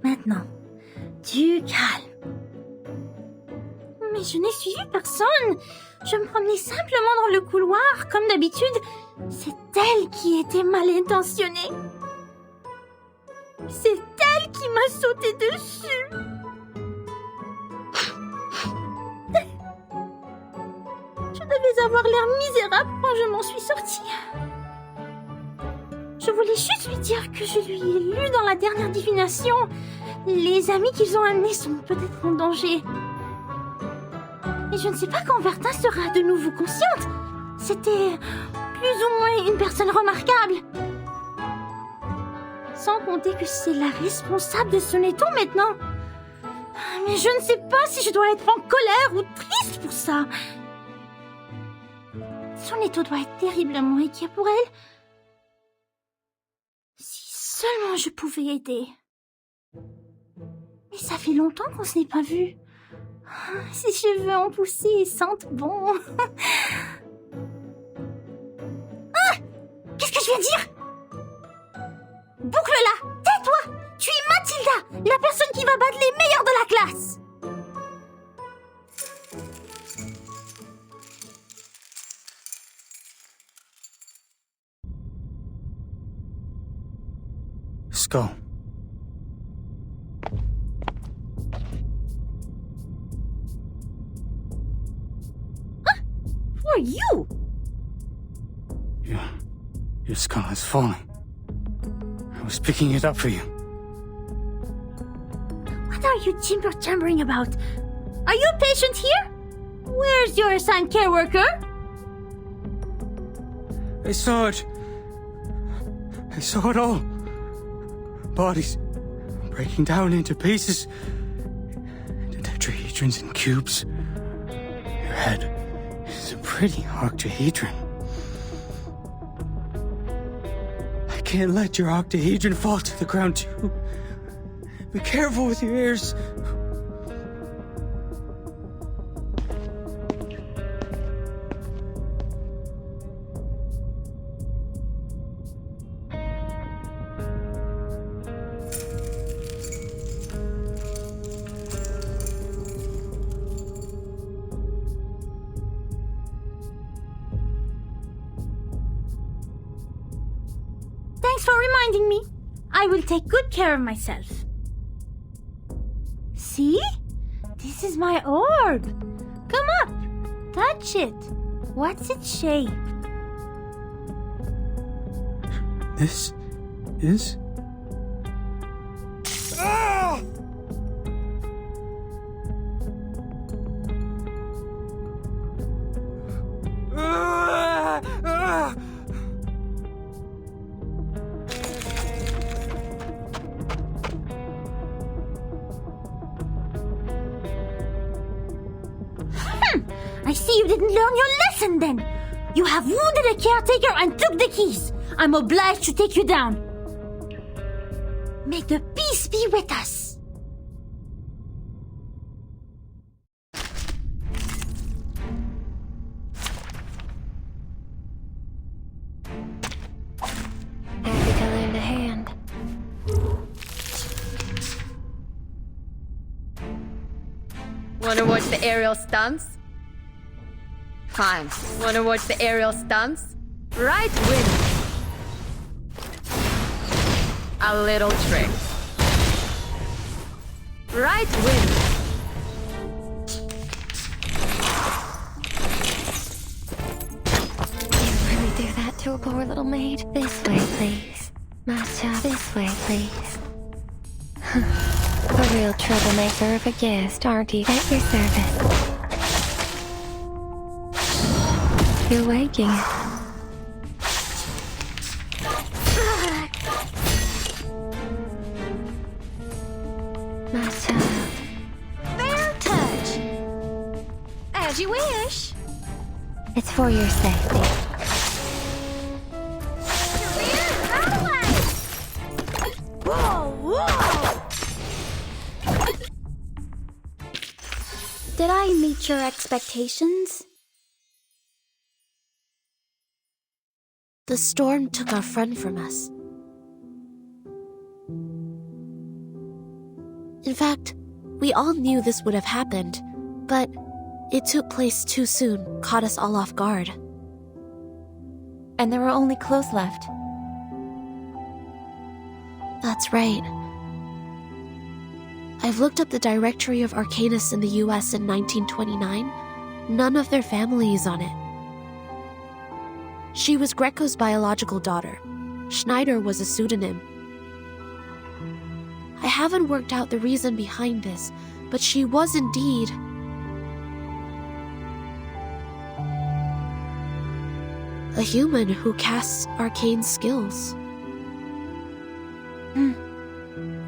Maintenant, du calme. Mais je n'ai suivi personne. Je me promenais simplement dans le couloir, comme d'habitude. C'est elle qui était mal intentionnée. C'est elle qui m'a sauté dessus. Je devais avoir l'air misérable quand je m'en suis sortie. Je voulais juste lui dire que je lui ai lu dans la dernière divination. Les amis qu'ils ont amenés sont peut-être en danger. Et je ne sais pas quand Vertin sera de nouveau consciente. C'était plus ou moins une personne remarquable. Sans compter que c'est la responsable de son étau maintenant. Mais je ne sais pas si je dois être en colère ou triste pour ça. Son étau doit être terriblement inquiet pour elle. Si seulement je pouvais aider. Mais ça fait longtemps qu'on se n'est pas vu. Ses cheveux ont poussé et sentent bon. Ah! Qu'est-ce que je viens de dire? Boucle-la! Tais-toi! Tu es Mathilda, la personne qui va battre les meilleurs de la classe! Skull. Who are you? Your skull is falling. I was picking it up for you. What are you timber-chambering about? Are you a patient here? Where's your assigned care worker? I saw it. I saw it all. Bodies breaking down into pieces. The tetrahedrons in cubes. Your head is a pretty octahedron. I can't let your octahedron fall to the ground too. Be careful with your ears. Thanks for reminding me. I will take good care of myself. See? This is my orb. Come up. Touch it. What's its shape? This is... Ah! Ah! Ah! I see you didn't learn your lesson then. You have wounded a caretaker and took the keys. I'm obliged to take you down. May the peace be with us. Happy to lend a hand. Wanna watch the aerial stunts? Fine. Wanna watch the aerial stunts? Right wing. A little trick. Right wing. You really do that to a poor little maid? This way, please. Masha, this way, please. A real troublemaker of a guest, aren't he? At your service. You're waking. My child. Fair touch. As you wish. It's for your safety. Whoa, whoa! Did I meet your expectations? The storm took our friend from us. In fact, we all knew this would have happened, but it took place too soon, caught us all off guard. And there were only clothes left. That's right. I've looked up the directory of Arcanists in the US in 1929. None of their family is on it. She was Greco's biological daughter. Schneider was a pseudonym. I haven't worked out the reason behind this, but she was indeed... a human who casts arcane skills.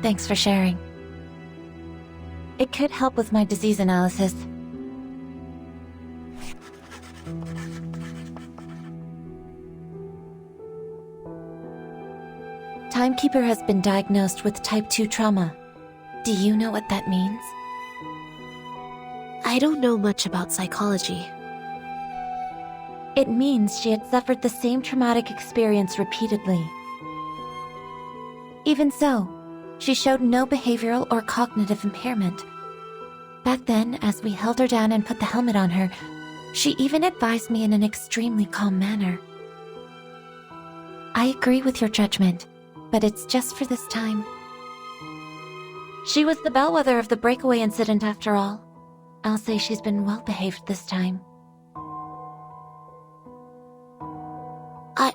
Thanks for sharing. It could help with my disease analysis. Timekeeper has been diagnosed with type 2 trauma. Do you know what that means? I don't know much about psychology. It means she had suffered the same traumatic experience repeatedly. Even so, she showed no behavioral or cognitive impairment. Back then, as we held her down and put the helmet on her, she even advised me in an extremely calm manner. I agree with your judgment, but it's just for this time. She was the bellwether of the breakaway incident after all. I'll say she's been well behaved this time.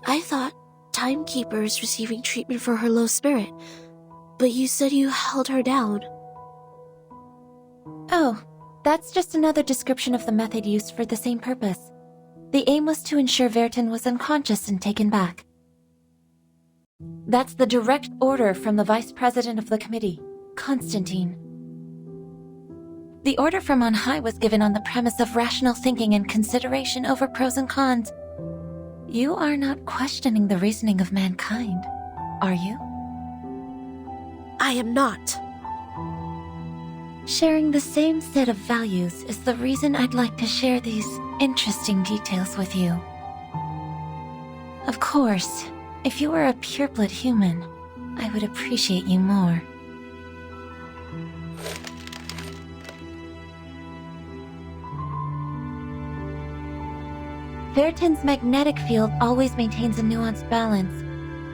I thought Timekeeper is receiving treatment for her low spirit, but you said you held her down. Oh, that's just another description of the method used for the same purpose. The aim was to ensure Vertin was unconscious and taken back. That's the direct order from the Vice President of the Committee, Constantine. The order from on high was given on the premise of rational thinking and consideration over pros and cons. You are not questioning the reasoning of mankind, are you? I am not. Sharing the same set of values is the reason I'd like to share these interesting details with you. Of course, if you were a pureblood human, I would appreciate you more. Vertin's magnetic field always maintains a nuanced balance.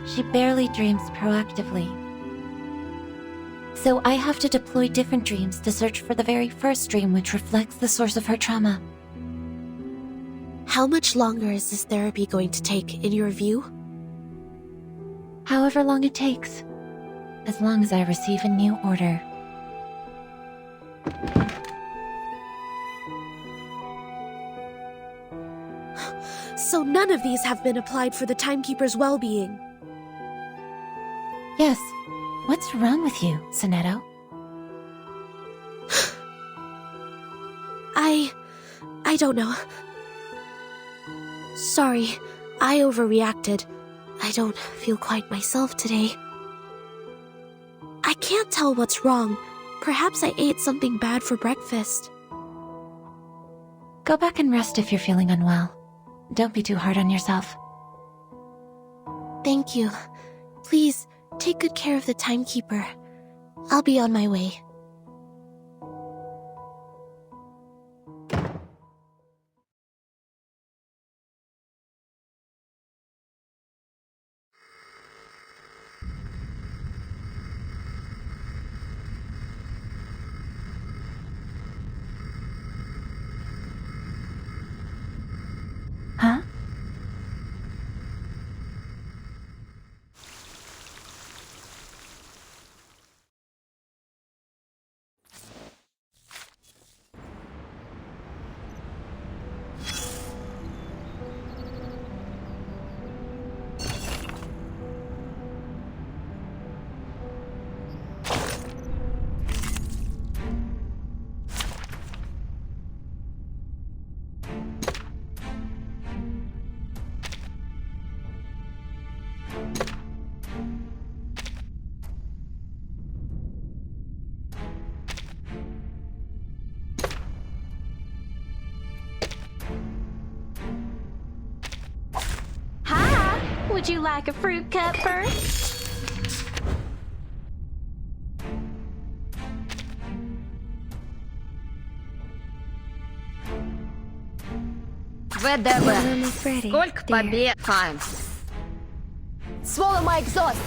She barely dreams proactively. So I have to deploy different dreams to search for the very first dream which reflects the source of her trauma. How much longer is this therapy going to take, in your view? However long it takes, as long as I receive a new order. So none of these have been applied for the Timekeeper's well-being. Yes. What's wrong with you, Sonetto? I don't know. Sorry, I overreacted. I don't feel quite myself today. I can't tell what's wrong. Perhaps I ate something bad for breakfast. Go back and rest if you're feeling unwell. Don't be too hard on yourself. Thank you. Please, take good care of the Timekeeper. I'll be on my way. Huh? Would you like a fruit cup first? ВДВ. We're almost ready. Сколько dear. побед? Fine. Swallow my exhaust.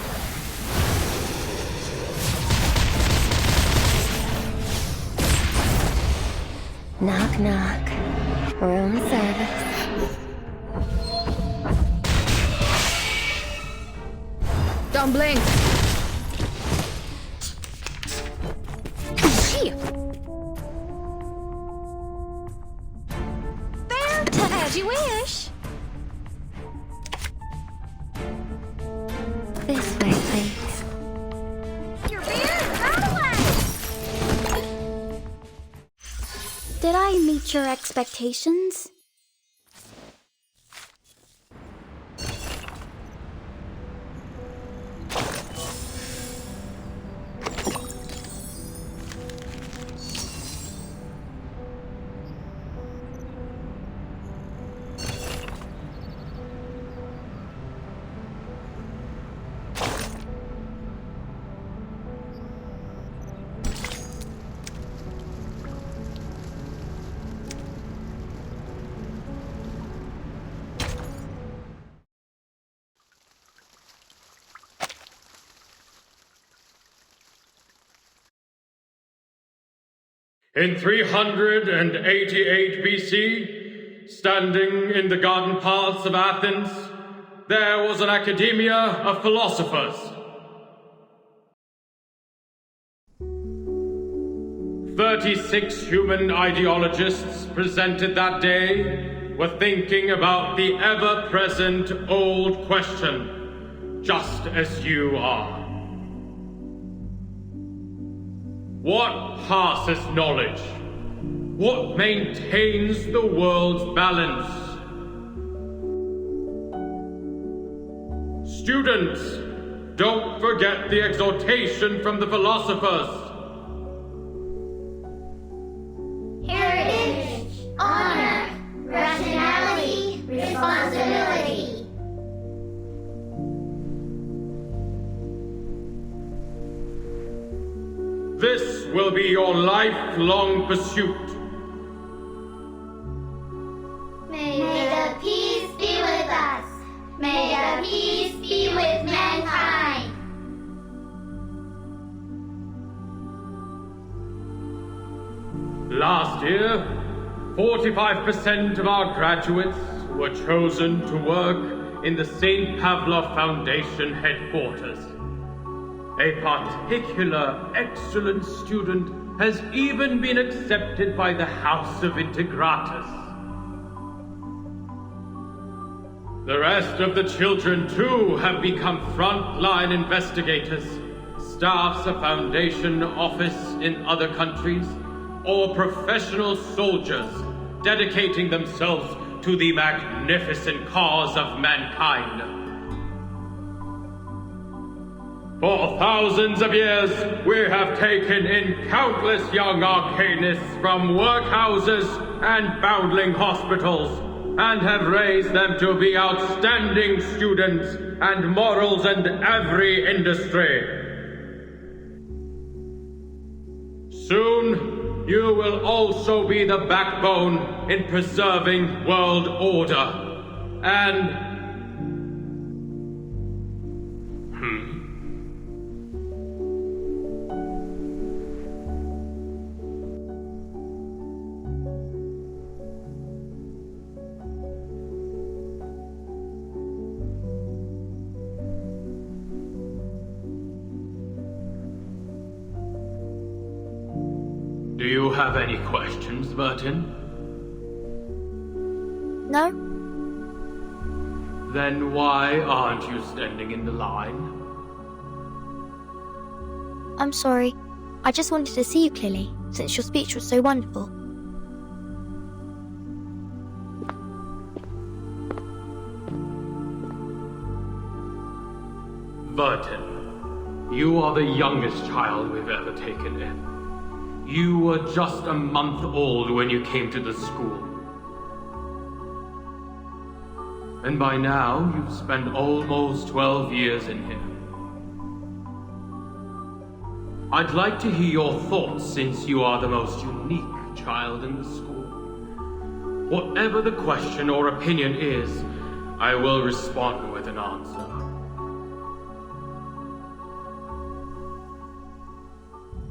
Knock, knock. Room service. Don't blink. As you wish. This way, please. Your beard, run away! Did I meet your expectations? In 388 BC, standing in the garden paths of Athens, there was an academia of philosophers. 36 human ideologists presented that day were thinking about the ever-present old question, just as you are. What passes knowledge? What maintains the world's balance? Students, don't forget the exhortation from the philosophers. Heritage, honor, rationality, responsibility. This will be your lifelong pursuit. May the peace be with us. May the peace be with mankind. Last year, 45% of our graduates were chosen to work in the St. Pavlov Foundation headquarters. A particular excellent student has even been accepted by the House of Integratus. The rest of the children, too, have become frontline investigators, staffs of Foundation office in other countries, or professional soldiers dedicating themselves to the magnificent cause of mankind. For thousands of years, we have taken in countless young arcanists from workhouses and foundling hospitals, and have raised them to be outstanding students and morals in every industry. Soon, you will also be the backbone in preserving world order, and do you have any questions, Burton? No? Then why aren't you standing in the line? I'm sorry. I just wanted to see you clearly, since your speech was so wonderful. Burton, you are the youngest child we've ever taken in. You were just a month old when you came to the school. And by now, you've spent almost 12 years in here. I'd like to hear your thoughts since you are the most unique child in the school. Whatever the question or opinion is, I will respond with an answer.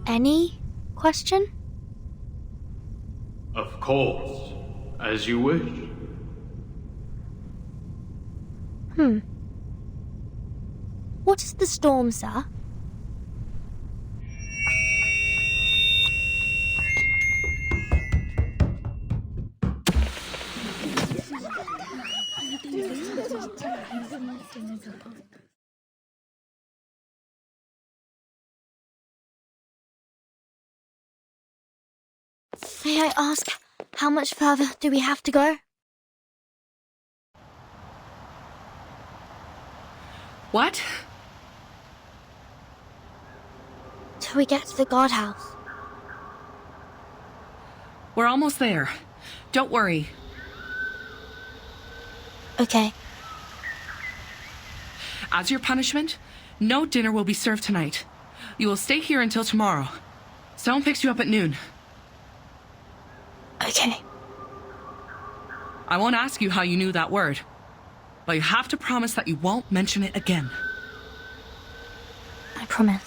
Any question? Of course, as you wish. What is the storm, sir? May I ask, how much further do we have to go? What? Till we get to the guardhouse. We're almost there. Don't worry. Okay. As your punishment, no dinner will be served tonight. You will stay here until tomorrow. Someone picks you up at noon. Okay. I won't ask you how you knew that word, but you have to promise that you won't mention it again. I promise.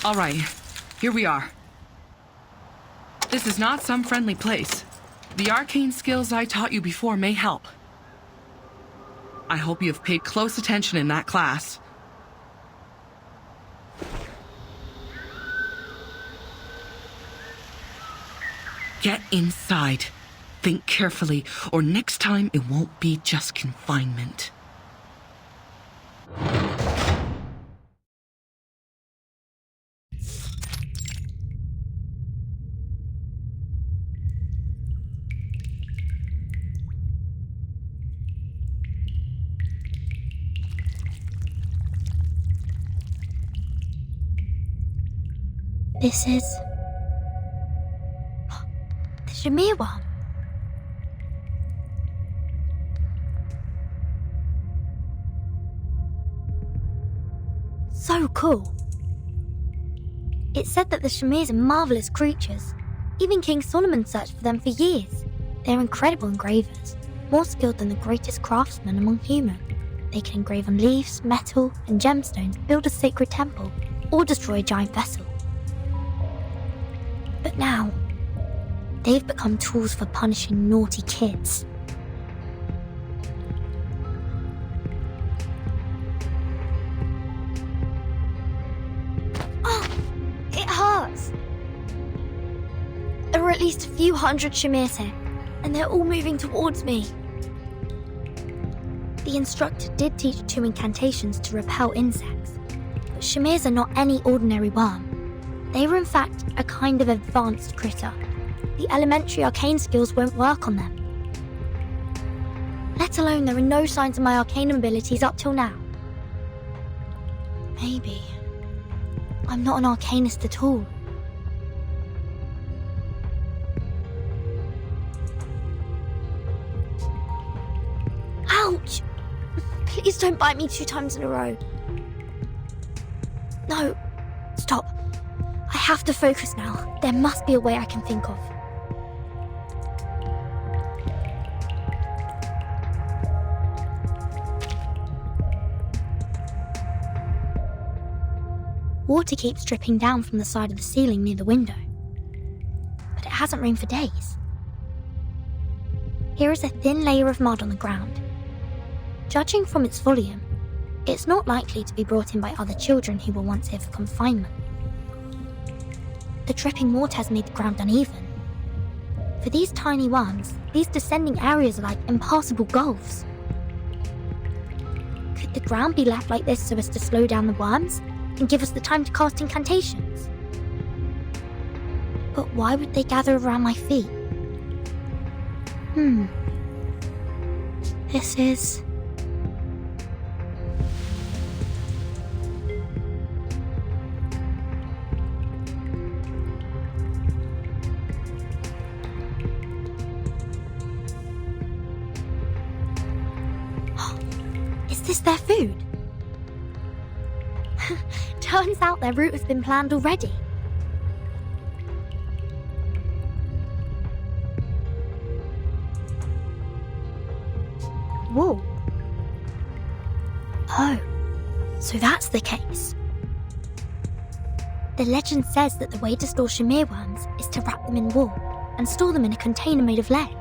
All right, here we are. This is not some friendly place. The arcane skills I taught you before may help. I hope you have paid close attention in that class. Get inside. Think carefully, or next time it won't be just confinement. This is... the Shamir one. So cool. It said that the Shamirs are marvelous creatures. Even King Solomon searched for them for years. They're incredible engravers, more skilled than the greatest craftsmen among humans. They can engrave on leaves, metal, and gemstones, build a sacred temple, or destroy a giant vessel. But now, they've become tools for punishing naughty kids. Oh, it hurts. There are at least a few hundred Shamirs here, and they're all moving towards me. The instructor did teach 2 incantations to repel insects, but Shamirs are not any ordinary worm. They were in fact a kind of advanced critter. The elementary arcane skills won't work on them. Let alone there are no signs of my arcane abilities up till now. Maybe I'm not an arcanist at all. Ouch! Please don't bite me 2 times in a row. No, stop. I have to focus now. There must be a way I can think of. Water keeps dripping down from the side of the ceiling near the window, but it hasn't rained for days. Here is a thin layer of mud on the ground. Judging from its volume, it's not likely to be brought in by other children who were once here for confinement. The dripping water has made the ground uneven. For these tiny worms, these descending areas are like impassable gulfs. Could the ground be left like this so as to slow down the worms and give us the time to cast incantations? But why would they gather around my feet? This is... Is this their food? Turns out their route has been planned already. wall. Oh, so that's the case. The legend says that the way to store Shamir worms is to wrap them in wool and store them in a container made of lead.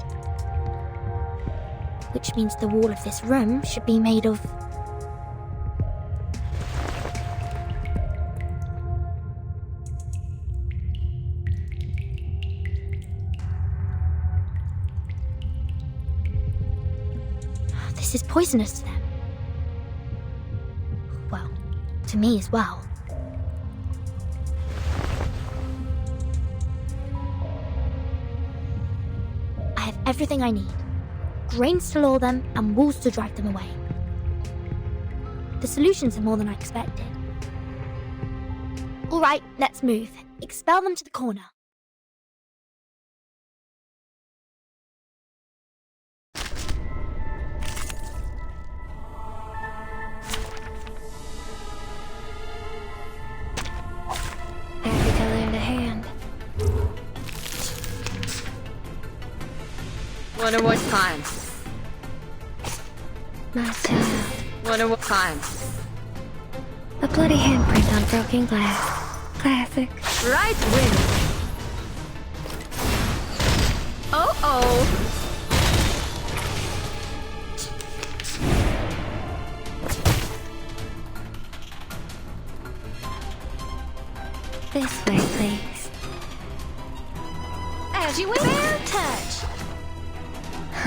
Which means the wall of this room should be made of... This is poisonous to them. Well, to me as well. I have everything I need. Grains to lure them and walls to drive them away. The solutions are more than I expected. All right, let's move. Expel them to the corner. Happy to lend a hand. Wonder what time? My child. Wonder what time? A bloody handprint on broken glass. Classic. Right wing. Oh. This way, please. As you wish. Fair touch. A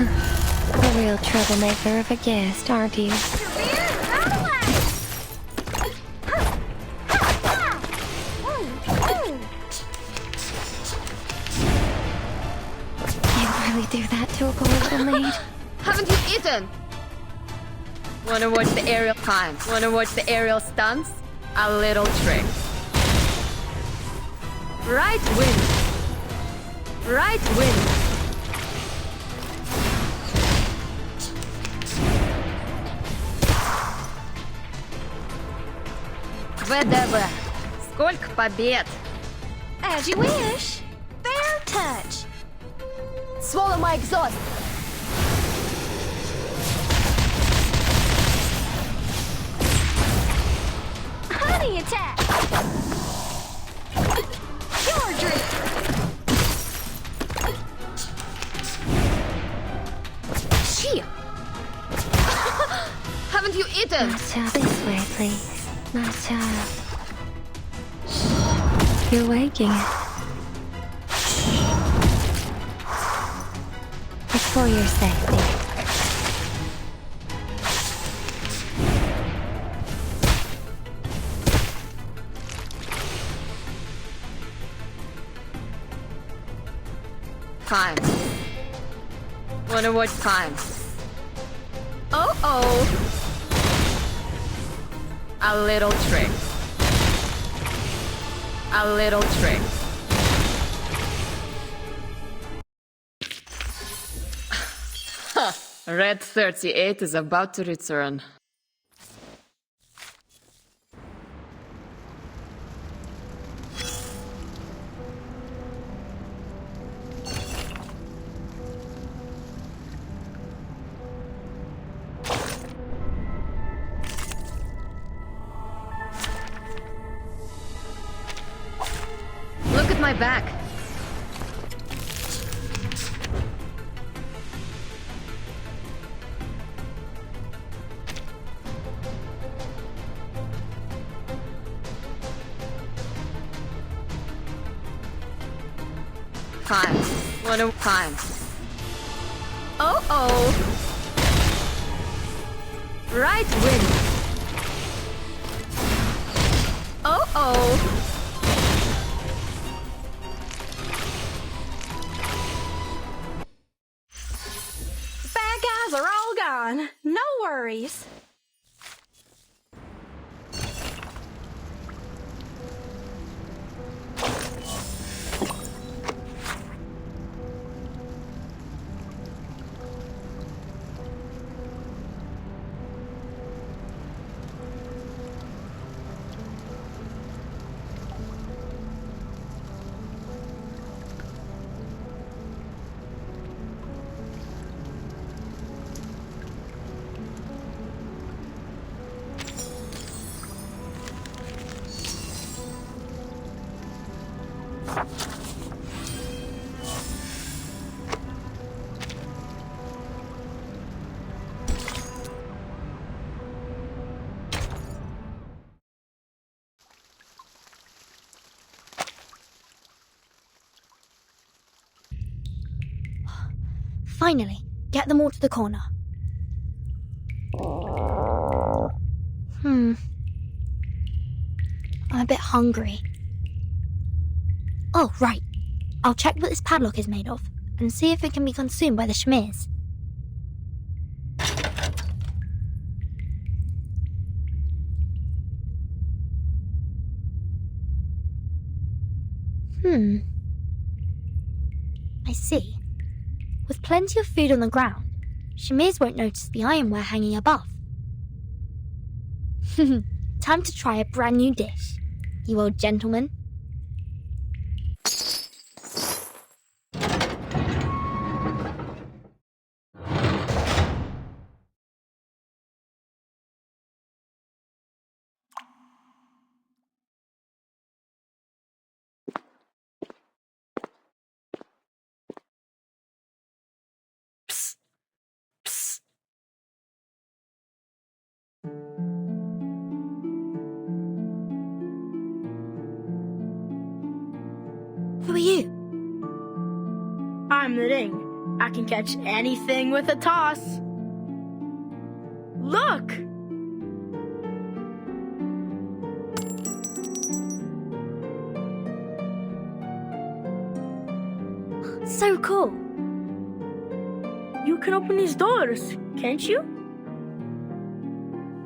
real troublemaker of a guest, aren't you? Can't really do that to a poor little maid. Haven't you eaten? Wanna watch the aerial time? Wanna watch the aerial stunts? A little trick. Right wing. Right wing. ВДВ. Сколько побед! As you wish. Fair touch. Swallow my exhaust. Honey attack. Your drink. Shit! Haven't you eaten? My child, this way, please. My child. Shh. You're waking it. It's for your safety. Time. Wonder what time? Oh. A little trick. A little trick. Red 38 is about to return. Look at my back. Time. What time? Oh. Right wing. Oh. Bad guys are all gone. No worries. Finally, get them all to the corner. I'm a bit hungry. Oh, right. I'll check what this padlock is made of and see if it can be consumed by the Shamirs. I see. With plenty of food on the ground, Shamirs won't notice the ironware hanging above. Time to try a brand new dish, you old gentleman. Who are you? I'm the Ring. I can catch anything with a toss. Look! So cool. You can open these doors, can't you?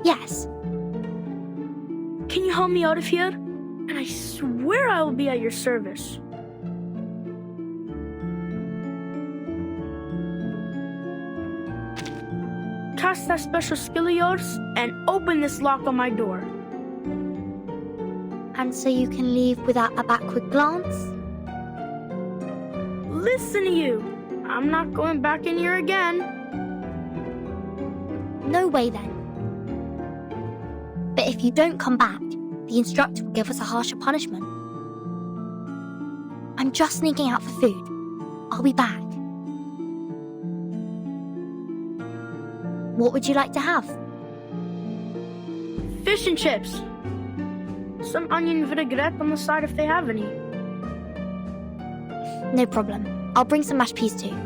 Yes. Can you help me out of here? And I swear I will be at your service. Cast that special skill of yours and open this lock on my door. And so you can leave without a backward glance? Listen to you. I'm not going back in here again. No way then. But if you don't come back, the instructor will give us a harsher punishment. I'm just sneaking out for food. I'll be back. What would you like to have? Fish and chips. Some onion vinaigrette on the side if they have any. No problem. I'll bring some mashed peas too.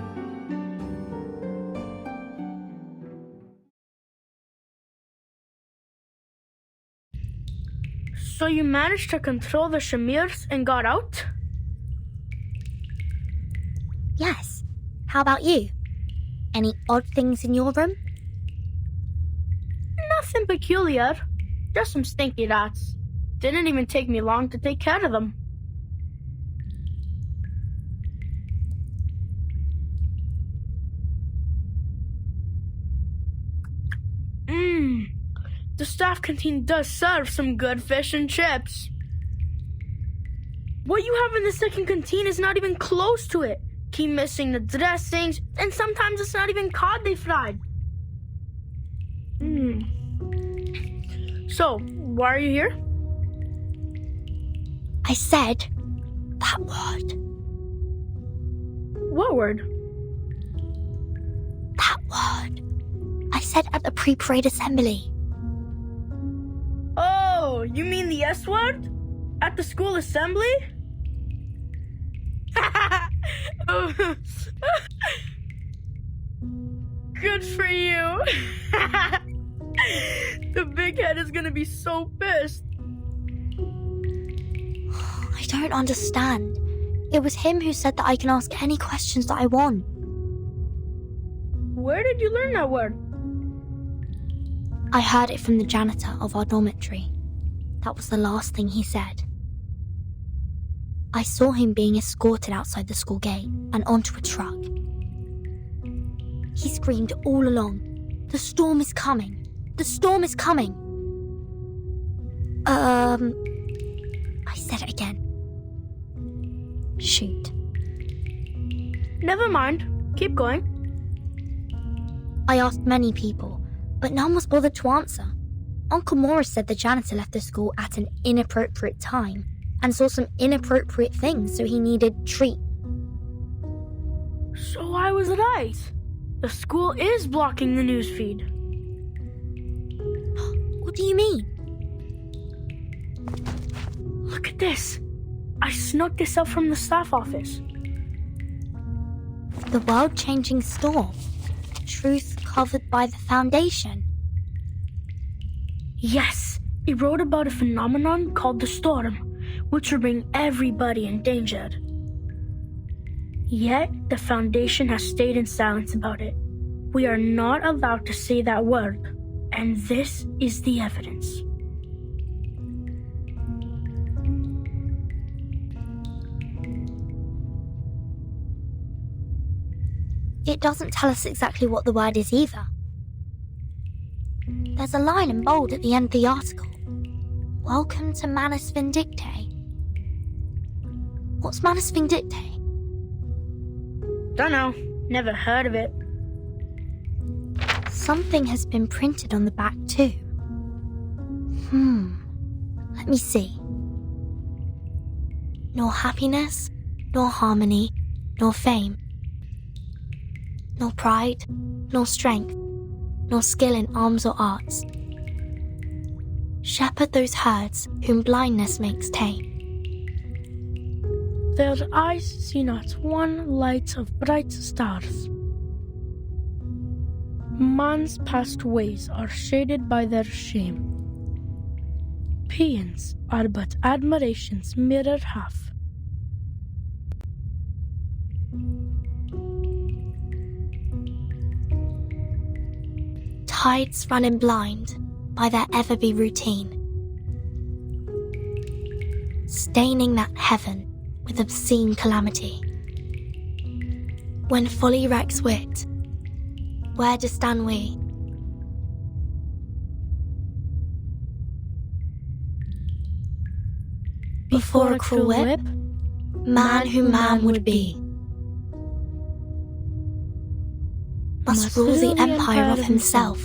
So you managed to control the Shamirs and got out? Yes. How about you? Any odd things in your room? Nothing peculiar. Just some stinky rats. Didn't even take me long to take care of them. The staff canteen does serve some good fish and chips. What you have in the second canteen is not even close to it. Keep missing the dressings, and sometimes it's not even cod they fried. So, why are you here? I said that word. What word? That word. I said at the pre-parade assembly. Oh, you mean the S word? At the school assembly? Good for you. The big head is gonna be so pissed. I don't understand. It was him who said that I can ask any questions that I want. Where did you learn that word? I heard it from the janitor of our dormitory. That was the last thing he said. I saw him being escorted outside the school gate and onto a truck. He screamed all along, "The storm is coming! The storm is coming!" I said it again. Shoot. Never mind. Keep going. I asked many people, but none was bothered to answer. Uncle Morris said the janitor left the school at an inappropriate time and saw some inappropriate things, so he needed treat. So I was right. The school is blocking the newsfeed. What do you mean? Look at this. I snuck this up from the staff office. The world-changing storm. Truth covered by the Foundation. Yes, it wrote about a phenomenon called the storm, which will bring everybody endangered. Yet, the Foundation has stayed in silence about it. We are not allowed to say that word, and this is the evidence. It doesn't tell us exactly what the word is either. There's a line in bold at the end of the article. Welcome to Manus Vindictae. What's Manus Vindictae? Dunno, never heard of it. Something has been printed on the back too. Let me see. Nor happiness, nor harmony, nor fame. Nor pride, nor strength, nor skill in arms or arts. Shepherd those herds whom blindness makes tame. Their eyes see not one light of bright stars. Man's past ways are shaded by their shame. Paeans are but admiration's mirror half. Tides running blind by their ever-be routine, staining that heaven with obscene calamity. When folly wrecks wit, where do stand we? Before a cruel whip, man who man would be must rule the empire of himself.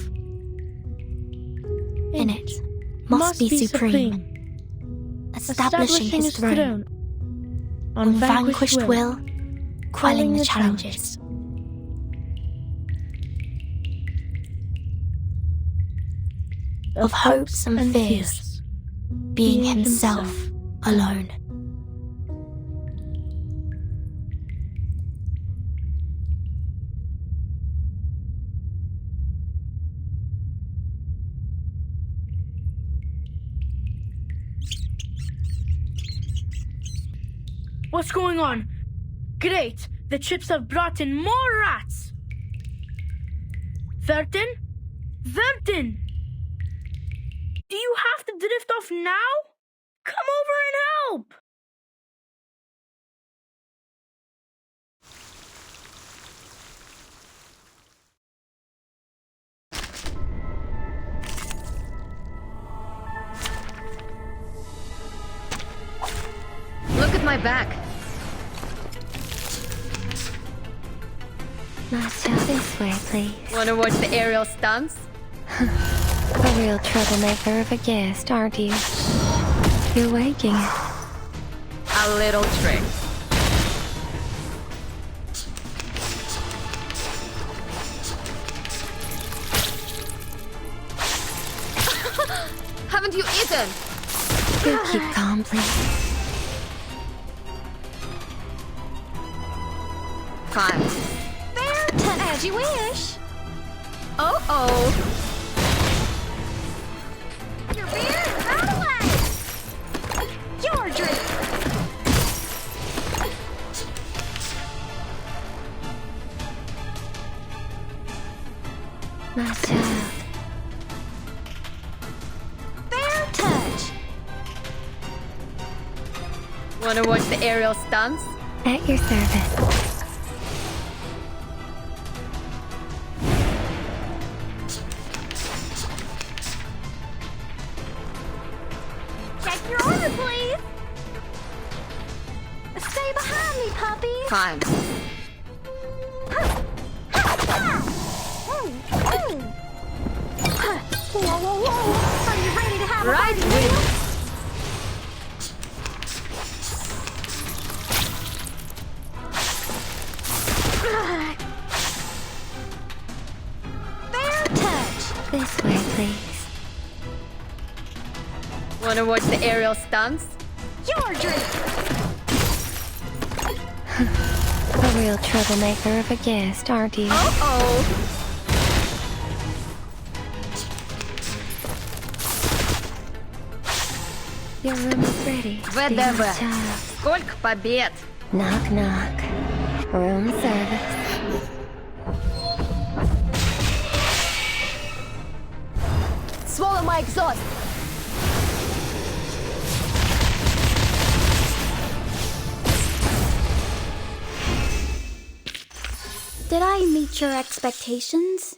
In it, must be supreme, establishing his throne, on vanquished will, quelling the challenges. Of hopes and fears, being himself alone. What's going on? Great! The chips have brought in more rats! Vertin? Vertin! Do you have to drift off now? Come over and help! Look at my back. Masha, this way, please. Wanna watch the aerial stunts? A real troublemaker of a guest, aren't you? You're waking. A little trick. Haven't you eaten? You keep calm, please. Fine. As you wish. Oh. Your beer, out of the way! Your drink! My child. Fair touch! Wanna watch the aerial stunts? At your service. Your order, please! Stay behind me, puppies! Fine. Whoa. Are you ready to have a Right party? with Fair touch! This way, please. Wanna watch the aerial stunts? Your drink! A real troublemaker of a guest, aren't you? Oh-oh! Your room is ready. ВДВ. Сколько побед! Knock, knock. Room service. Swallow my exhaust! Did I meet your expectations?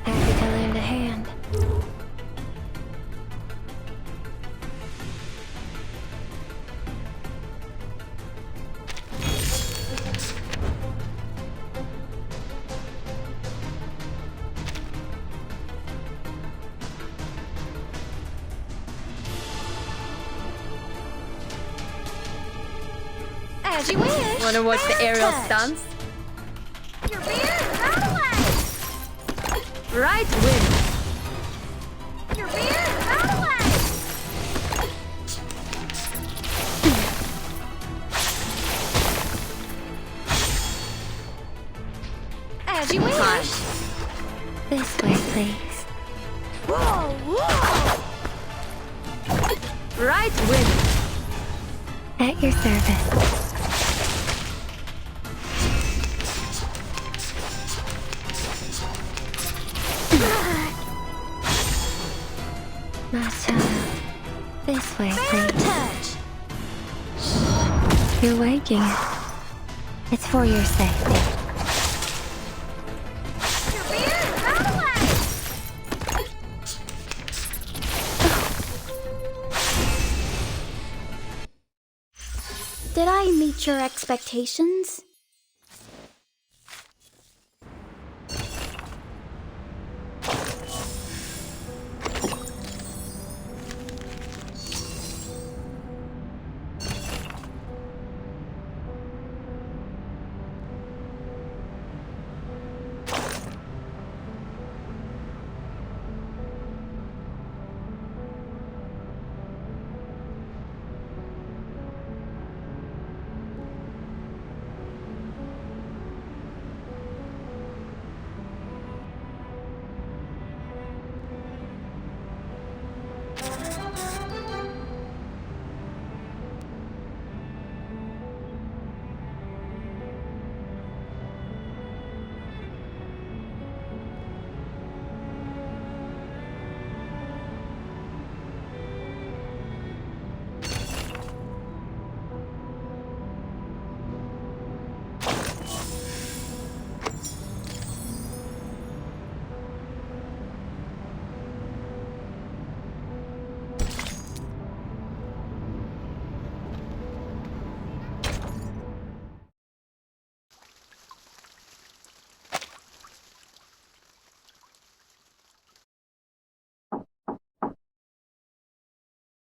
Happy to lend a hand. As you wish. Wanna watch the aerial stunts? Your beard, out away! Right wing! Your beard, out away! As you wish. Fine. This way, please. Whoa, whoa! Right wing! At your service. My child. This way, please. Touch! You're waking. It's for your safety. Your beard, out away! Did I meet your expectations?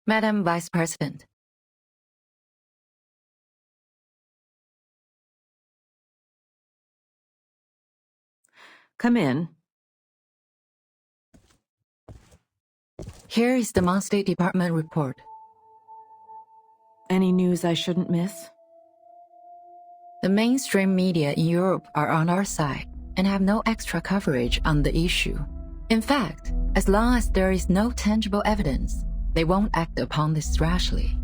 Madam Vice President. Come in. Here is the Mon State Department report. Any news I shouldn't miss? The mainstream media in Europe are on our side and have no extra coverage on the issue. In fact, as long as there is no tangible evidence, they won't act upon this rashly.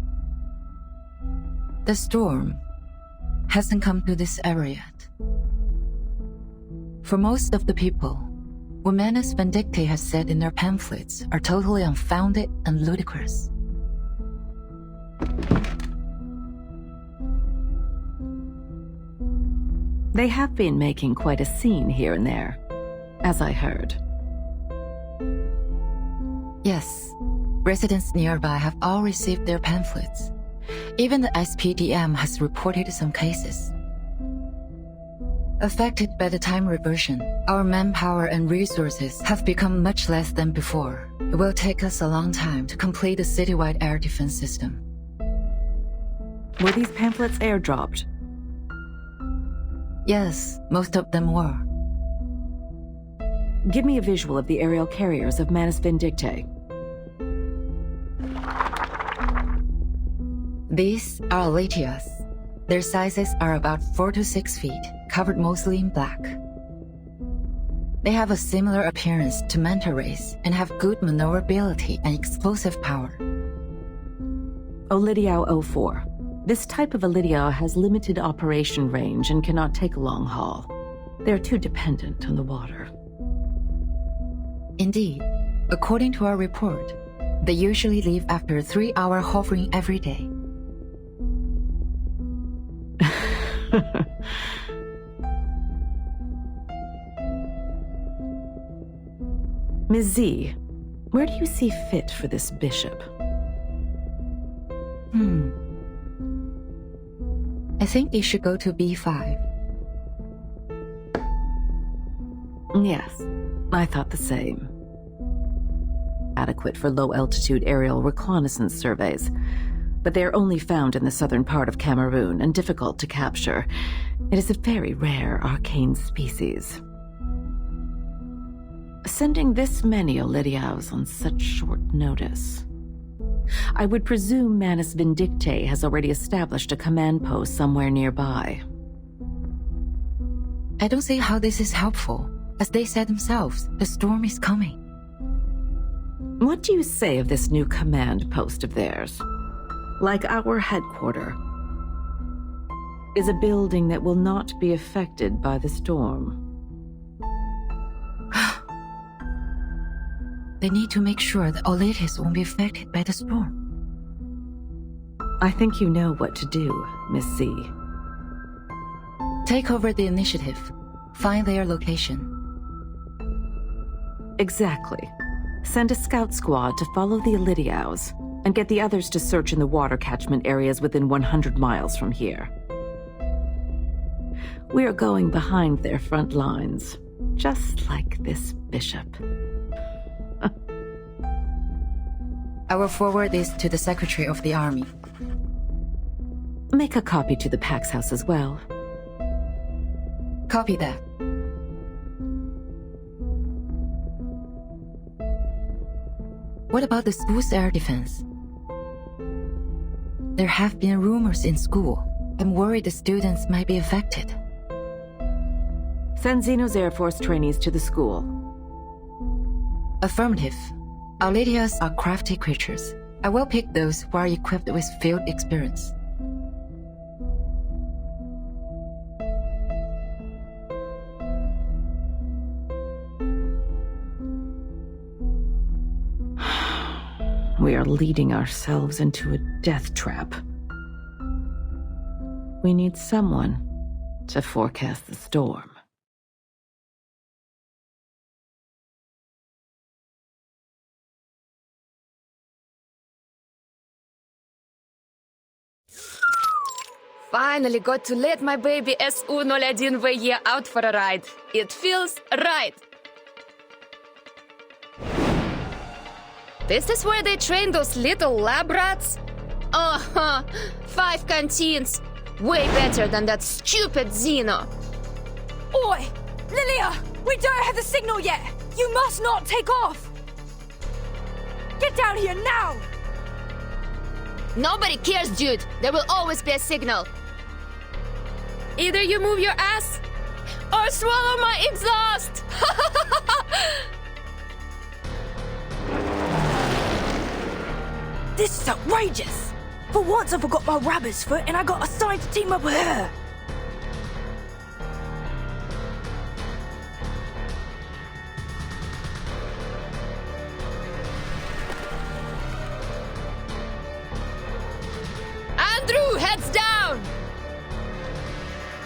The storm hasn't come to this area yet. For most of the people, what Manus Vindicti has said in their pamphlets are totally unfounded and ludicrous. They have been making quite a scene here and there, as I heard. Yes, residents nearby have all received their pamphlets. Even the SPDM has reported some cases. Affected by the time reversion, our manpower and resources have become much less than before. It will take us a long time to complete the citywide air defense system. Were these pamphlets airdropped? Yes, most of them were. Give me a visual of the aerial carriers of Manus Vindictae. These are Aletias. Their sizes are about 4 to 6 feet, covered mostly in black. They have a similar appearance to manta rays and have good maneuverability and explosive power. Olidiao 04. This type of Olidiao has limited operation range and cannot take a long haul. They're too dependent on the water. Indeed, according to our report, they usually leave after a 3-hour hovering every day. Ms. Z, where do you see fit for this bishop? I think they should go to B5. Yes, I thought the same. Adequate for low-altitude aerial reconnaissance surveys, but they are only found in the southern part of Cameroon and difficult to capture. It is a very rare arcane species. Sending this many Olidiaos on such short notice. I would presume Manus Vindictae has already established a command post somewhere nearby. I don't see how this is helpful. As they said themselves, the storm is coming. What do you say of this new command post of theirs? Like our headquarters, is a building that will not be affected by the storm. They need to make sure that Oletis won't be affected by the storm. I think you know what to do, Miss Z. Take over the initiative. Find their location. Exactly. Send a scout squad to follow the Olidiaos, and get the others to search in the water catchment areas within 100 miles from here. We are going behind their front lines, just like this bishop. I will forward this to the Secretary of the Army. Make a copy to the Pax House as well. Copy that. What about the school's air defense? There have been rumors in school. I'm worried the students might be affected. Send Xenos Air Force trainees to the school. Affirmative. Aletias are crafty creatures. I will pick those who are equipped with field experience. We are leading ourselves into a death trap. We need someone to forecast the storm. Finally got to let my baby SU-01VE out for a ride. It feels right. This is where they train those little lab rats? 5 canteens. Way better than that stupid Xeno. Oi! Lilia! We don't have the signal yet! You must not take off! Get down here now! Nobody cares, dude. There will always be a signal. Either you move your ass or swallow my exhaust! This is outrageous! For once I forgot my rabbit's foot and I got assigned to team up with her! Andrew, heads down!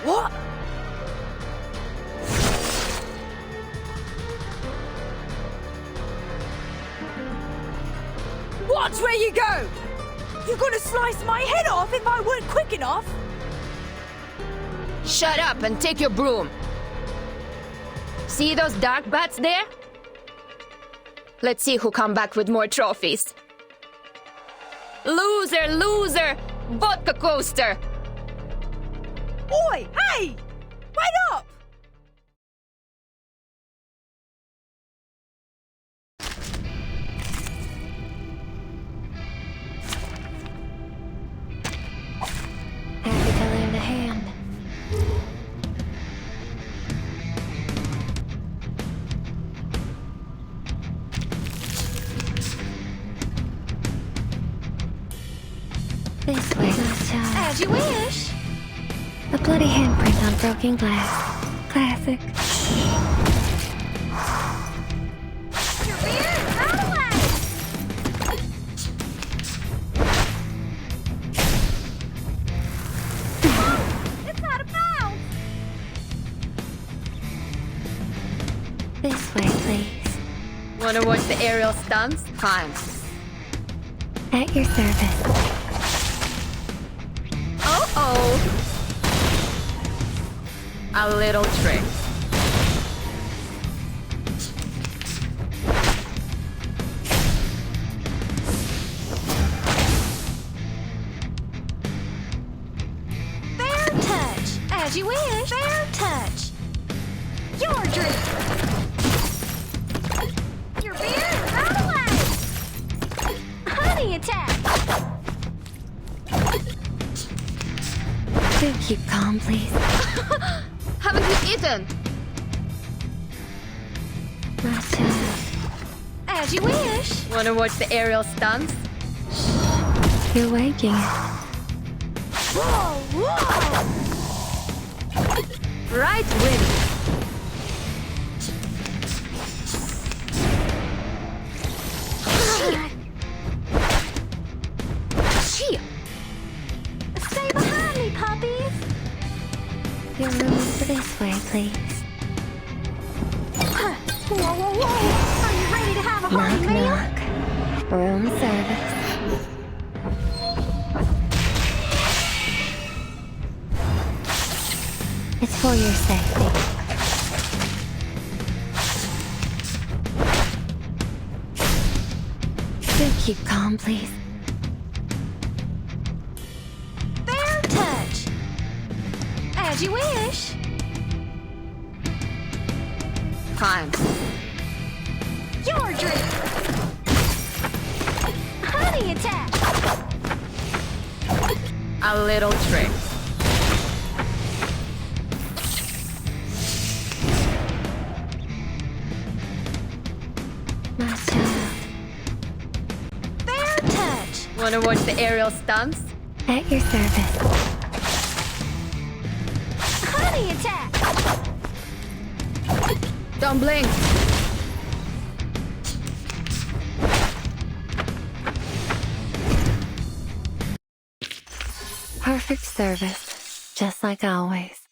What? Watch where you go! You're gonna slice my head off if I weren't quick enough! Shut up and take your broom. See those dark bats there? Let's see who come back with more trophies. Loser, loser! Vodka coaster! Oi, hey! Wait up! Happy to lend a hand. This way, my child. As you wish. A bloody handprint on broken glass. Classic. Your beer, out of way! It's out of bounds! This way, please. Wanna watch the aerial stunts? Fine. At your service. Oh! A little trick. Fair touch! As you wish! Fair touch! Your drink! Your beer, out of way! Honey attack! Do keep calm, please. Haven't you eaten? My child. As you wish! Wanna watch the aerial stunts? You're waking it. Whoa, whoa! Right win. Shit. Stay behind me, puppies! Your room is this way, please. Whoa, whoa, whoa! Are you ready to have a hearty Knock, meal? knock. Room service. It's for your safety. Do keep calm, please. Fair touch! As you wish! Fine. Your drink! Honey attack! A little trick. My child. Fair touch! Wanna watch the aerial stunts? At your service. Honey attack! Don't blink. Perfect service. Just like always.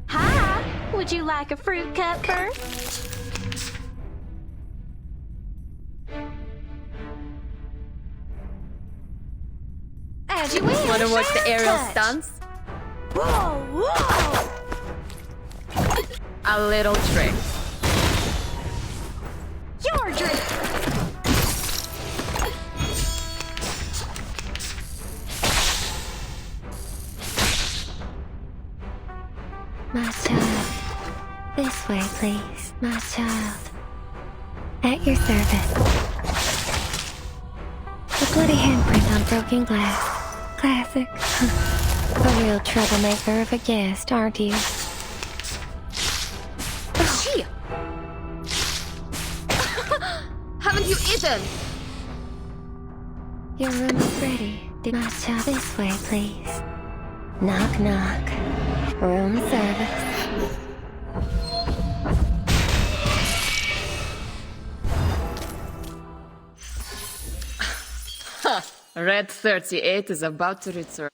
Hi! Would you like a fruit cup first? As you wish! Wanna watch the Fair aerial touch. stunts? Whoa, whoa! A little trick. Your drink! My child. This way, please. My child. At your service. A bloody handprint on broken glass. Classic. A real troublemaker of a guest, aren't you? Shit. Haven't you eaten? Your room is ready. My child, this way, please. Knock, knock. Room service. Red 38 is about to return.